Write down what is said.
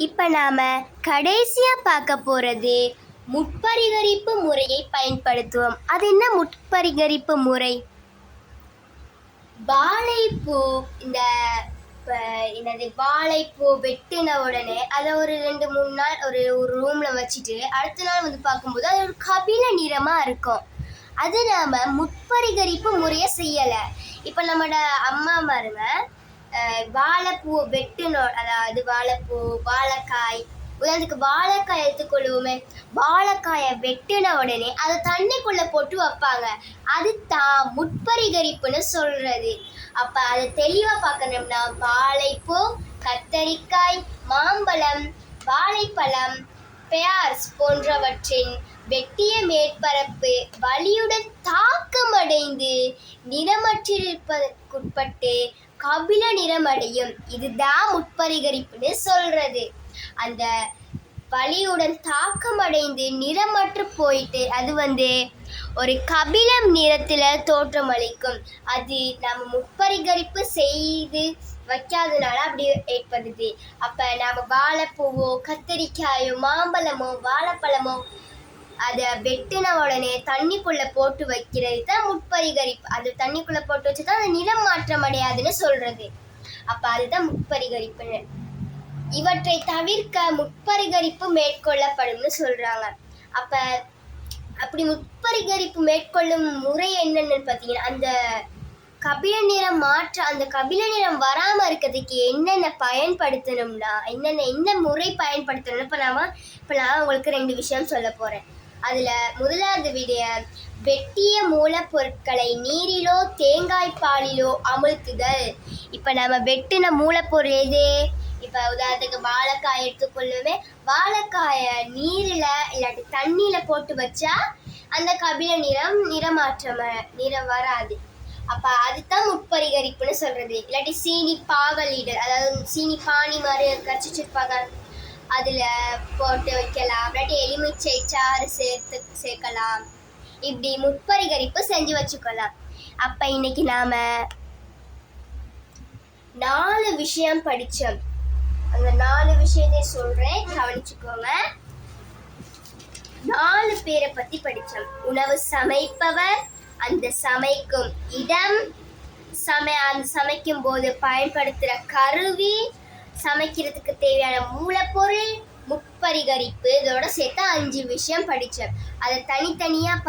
இப்போ நாம் கடைசியாக பார்க்க போகிறது முட்பரிகரிப்பு முறையை பயன்படுத்துவோம். அது என்ன முட்பரிகரிப்பு முறை? வாழைப்பூ என்னது வாழைப்பூ வெட்டின உடனே அதை ஒரு 2-3 நாள் ஒரு ரூமில் வச்சுட்டு அடுத்த நாள் வந்து பார்க்கும்போது அது ஒரு கபில நிறமாக இருக்கும். அது நாம் முட்பரிகரிப்பு முறையை செய்யலை. இப்போ நம்மளோட அம்மாமாருங்க வாழைப்பூ வெட்டணும், அதாவது வாழைப்பூ வாழைக்காய், உதாரணத்துக்கு வாழைக்காய் எடுத்துக்கொள்வோமே, வாழைக்காயை வெட்டின உடனே அதை தண்ணிக்குள்ளே போட்டு வைப்பாங்க. அது தான் முட்பரிகரிப்புன்னு சொல்கிறது. அப்போ அதை தெளிவாக பார்க்கணும்னா வாழைப்பூ, கத்தரிக்காய், மாம்பழம், வாழைப்பழம், பெயார்ஸ் போன்றவற்றின் வெட்டிய மேற்பரப்பு வலியுடன் தாக்கமடைந்து நிறமற்றிருப்பதற்குட்பட்டு கபில நிறமடையும். இதுதான் முட்பரிகரிப்புன்னு சொல்றது. அந்த வலியுடன் தாக்கமடைந்து நிறமற்று போயிட்டு அது ஒரு கபிலம் நிறத்தில் தோற்றமளிக்கும். அது நம்ம முட்பரிகரிப்பு செய்து வைக்காதனால அப்படி ஏற்படுது. அப்போ நம்ம வாழைப்பூவோ, கத்தரிக்காயோ, மாம்பழமோ, வாழைப்பழமோ அதை வெட்டின உடனே தண்ணிக்குள்ளே போட்டு வைக்கிறது தான் முட்பரிகரிப்பு. அது தண்ணிக்குள்ளே போட்டு வச்சு தான் அது நிறம் மாற்றம் அடையாதுன்னு சொல்கிறது. அப்போ அதுதான் முட்பரிகரிப்புன்னு. இவற்றை தவிர்க்க முட்பரிகரிப்பு மேற்கொள்ளப்படும்னு சொல்கிறாங்க. அப்போ அப்படி முட்பரிகரிப்பு மேற்கொள்ளும் முறை என்னென்னு பார்த்தீங்கன்னா, அந்த கபில நிறம் அந்த கபில நிறம் வராமல் இருக்கிறதுக்கு என்னென்ன பயன்படுத்தணும்னா என்ன முறை பயன்படுத்தணும்னு இப்போ நான் உங்களுக்கு 2 விஷயம் சொல்ல போகிறேன். அதில் முதலாவது விடைய வெட்டிய மூலப்பொருட்களை நீரிலோ தேங்காய் பாலிலோ அமுழ்த்துதல். இப்போ நம்ம வெட்டின மூலப்பொருள் எது? இப்போ உதாரணத்துக்கு வாழைக்காய் எடுத்துக்கொள்ளுமே, வாழைக்காயை நீரில் இல்லாட்டி தண்ணியில் போட்டு வச்சா அந்த கபில நிறம் வராது. அப்போ அதுதான் முட்பரிகரிப்புன்னு சொல்கிறது. இல்லாட்டி சீனி பாகலிடல், அதாவது சீனி பானி மாதிரி கரைச்சிச்சிருப்பாங்க, அதில் போட்டு வைக்கலாம். இல்லாட்டி எலுமிச்சை சாறு சேர்க்கலாம். இப்படி முட்பரிகரிப்பு செஞ்சு வச்சுக்கலாம். அப்போ இன்னைக்கு நாம் 4 விஷயம் படித்தோம். அந்த 4 விஷயத்தை சொல்கிறேன், கவனிச்சுக்கோங்க. 4 பேரை பற்றி படித்தோம். உணவு சமைப்பவர், அந்த சமைக்கும் இடம், அந்த சமைக்கும் போது பயன்படுத்துகிற கருவி, சமைக்கிறதுக்கு தேவையான மூலப்பொருள், முட்பரிகரிப்பு, இதோட சேர்த்து 5 விஷயம் படித்தோம். அதை தனித்தனியாக